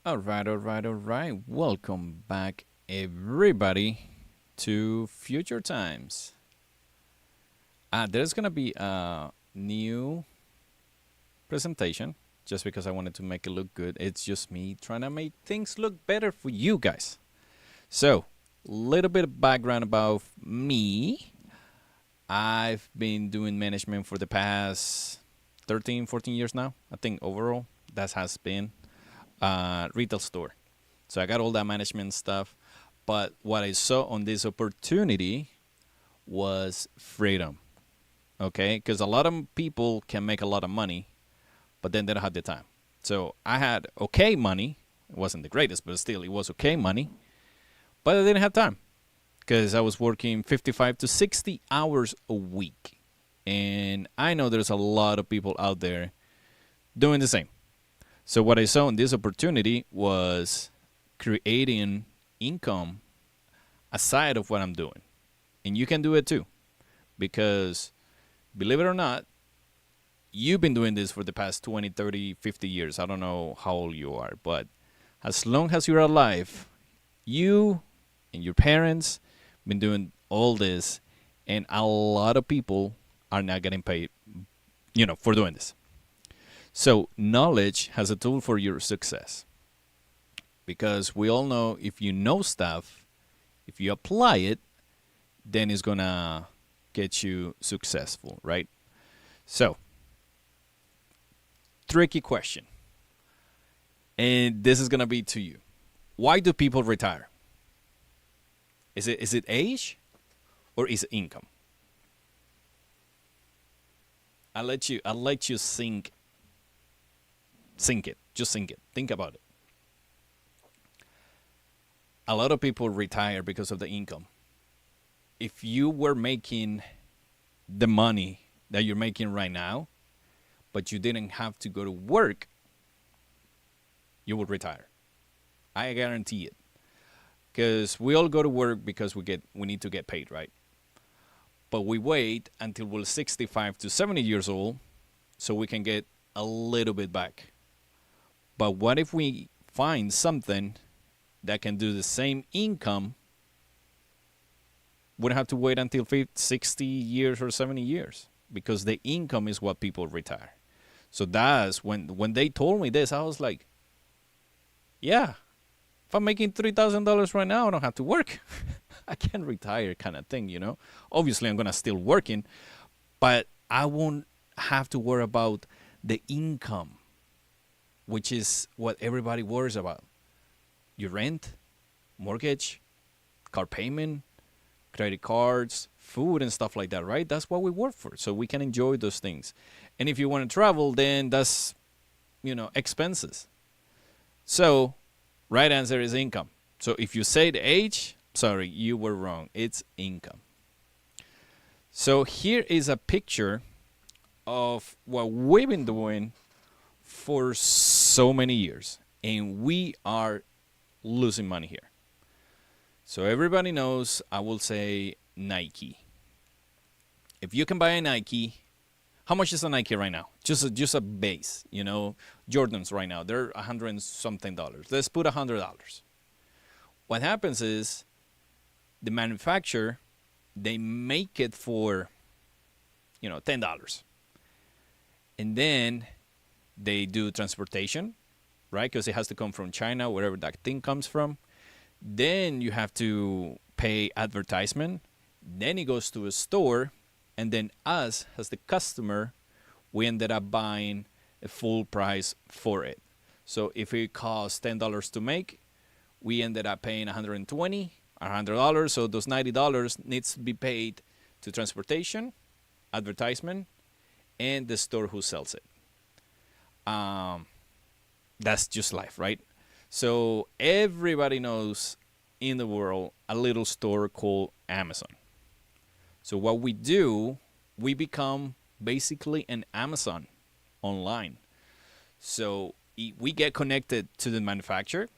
All right. Welcome back, everybody, to Future Times. There's gonna be a new presentation just because I wanted to make it look good. It's just me trying to make things look better for you guys. So, little bit of background about me. I've been doing management for the past 13, 14 years now. I think overall that has been retail store. So I got all that management stuff. But what I saw on this opportunity was freedom. Okay, because a lot of people can make a lot of money, but then they don't have the time. So I had okay money. It wasn't the greatest, but still, it was okay money. But I didn't have time because I was working 55 to 60 hours a week. And I know there's a lot of people out there doing the same. So what I saw in this opportunity was creating income aside of what I'm doing. And you can do it too. Because believe it or not, you've been doing this for the past 20, 30, 50 years. I don't know how old you are, but as long as you're alive, you and your parents been doing all this, and a lot of people are not getting paid, for doing this. So knowledge has a tool for your success. Because we all know if you know stuff, if you apply it, then it's gonna get you successful, right? So, tricky question. And this is gonna be to you. Why do people retire? Is it age or is it income? I'll let you sink it. Just sink it. Think about it. A lot of people retire because of the income. If you were making the money that you're making right now, but you didn't have to go to work, you would retire. I guarantee it. Because we all go to work because we need to get paid, right? But we wait until we're 65 to 70 years old so we can get a little bit back. But what if we find something that can do the same income? Wouldn't have to wait until 50, 60 years or 70 years because the income is what people retire. So that's when they told me this, I was like, yeah, if I'm making $3,000 right now, I don't have to work. I can retire kind of thing. Obviously, I'm going to still working, but I won't have to worry about the income, which is what everybody worries about. Your rent, mortgage, car payment, credit cards, food and stuff like that, right? That's what we work for, so we can enjoy those things. And if you want to travel, then that's, expenses. So, right answer is income. So if you say the age, sorry, you were wrong. It's income. So here is a picture of what we've been doing for so many years, and we are losing money here. So everybody knows, I will say Nike. If you can buy a Nike, how much is a Nike right now? Just a base, Jordans right now, they're $100 and something. Let's put $100. What happens is the manufacturer, they make it for, $10. And then they do transportation, right? Because it has to come from China, wherever that thing comes from. Then you have to pay advertisement. Then it goes to a store. And then us, as the customer, we ended up buying a full price for it. So if it costs $10 to make, we ended up paying $120, $100. So those $90 needs to be paid to transportation, advertisement, and the store who sells it. That's just life, right? So everybody knows in the world a little store called Amazon. So what we do, we become basically an Amazon online. So we get connected to the manufacturer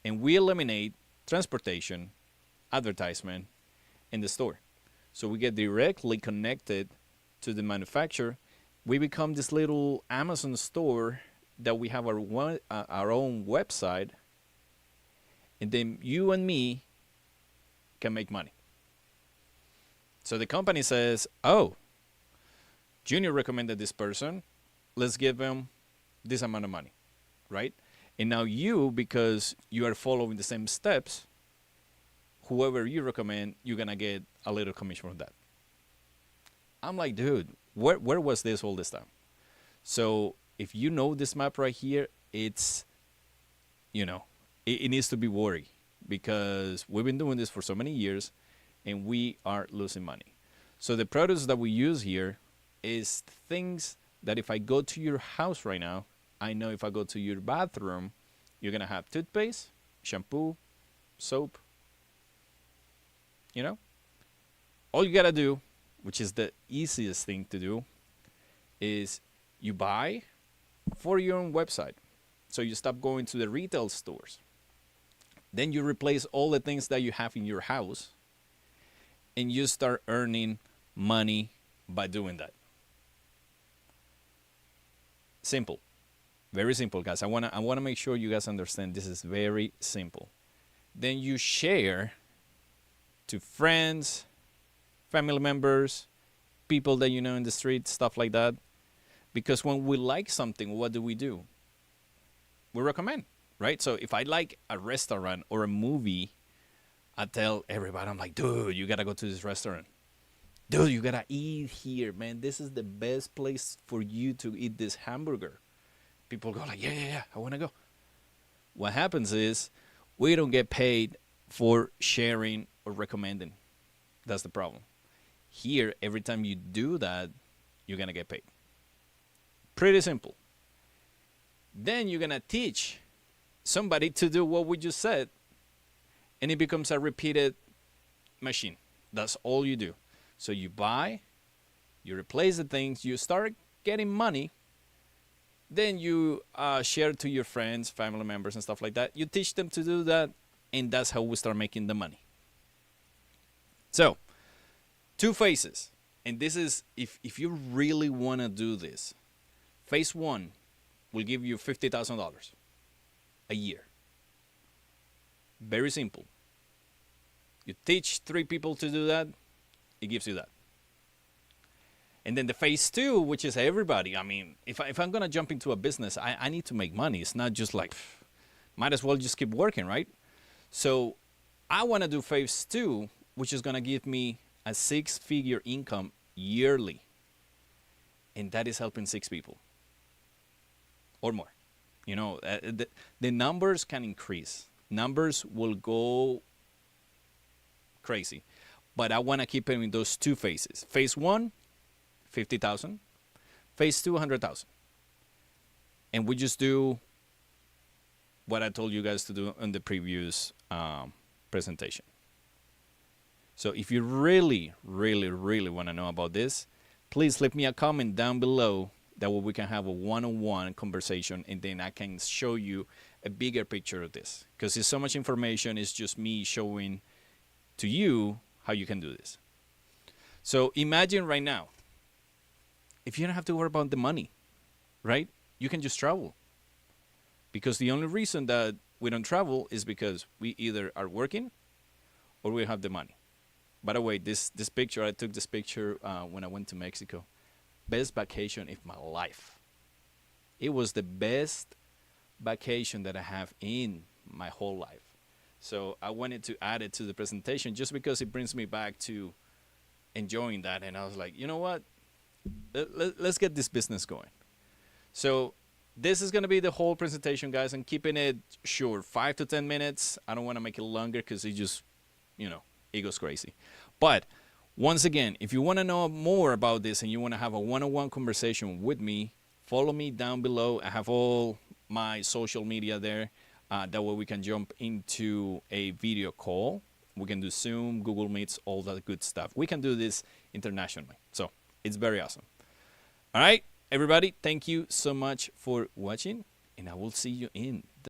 and we eliminate transportation, advertisement, and the store. So we get directly connected to the manufacturer. We become this little Amazon store that we have our own website, and then you and me can make money. So the company says, oh, Junior recommended this person. Let's give him this amount of money, right? And now you, because you are following the same steps, whoever you recommend, you're going to get a little commission from that. I'm like, dude, where was this all this time? So if you know this map right here, it's, it needs to be worried, because we've been doing this for so many years and we are losing money. So the products that we use here is things that if I go to your house right now, I know if I go to your bathroom, you're going to have toothpaste, shampoo, soap. All you got to do, which is the easiest thing to do, is you buy for your own website. So you stop going to the retail stores. Then you replace all the things that you have in your house, and you start earning money by doing that. Simple. Very simple, guys. I wanna make sure you guys understand this is very simple. Then you share to friends, family members, people that you know in the street, stuff like that. Because when we like something, what do? We recommend, right? So if I like a restaurant or a movie, I tell everybody, I'm like, dude, you gotta go to this restaurant. Dude, you gotta eat here, man. This is the best place for you to eat this hamburger. People go like, yeah, I wanna go. What happens is we don't get paid for sharing or recommending. That's the problem. Here, every time you do that, you're gonna get paid. Pretty simple. Then you're gonna teach somebody to do what we just said, and it becomes a repeated machine. That's all you do. So you buy, you replace the things, you start getting money, then you share to your friends, family members, and stuff like that. You teach them to do that, and that's how we start making the money. So, 2 phases. And this is, if you really want to do this, phase 1 will give you $50,000 a year. Very simple. You teach 3 people to do that, it gives you that. And then the phase 2, which is everybody. I mean, if I'm going to jump into a business, I need to make money. It's not just like, might as well just keep working, right? So I want to do phase 2, which is going to give me a 6-figure income yearly. And that is helping 6 people or more. The numbers can increase. Numbers will go crazy. But I want to keep it in those 2 phases. Phase 1, 50,000. Phase 2, 100,000. And we just do what I told you guys to do in the previous presentation. So if you really, really, really want to know about this, please leave me a comment down below. That way we can have a one-on-one conversation, and then I can show you a bigger picture of this. Because it's so much information, it's just me showing to you how you can do this. So imagine right now, if you don't have to worry about the money, right? You can just travel. Because the only reason that we don't travel is because we either are working or we have the money. By the way, this picture, I took this picture when I went to Mexico. Best vacation of my life. It was the best vacation that I have in my whole life. So I wanted to add it to the presentation just because it brings me back to enjoying that. And I was like, you know what? Let's get this business going. So this is going to be the whole presentation, guys. I'm keeping it short, 5 to 10 minutes. I don't want to make it longer because it just, it goes crazy. But once again, if you want to know more about this and you want to have a one-on-one conversation with me, follow me down below. I have all my social media there. That way we can jump into a video call. We can do Zoom, Google Meets, all that good stuff. We can do this internationally. So it's very awesome. All right, everybody, thank you so much for watching, and I will see you in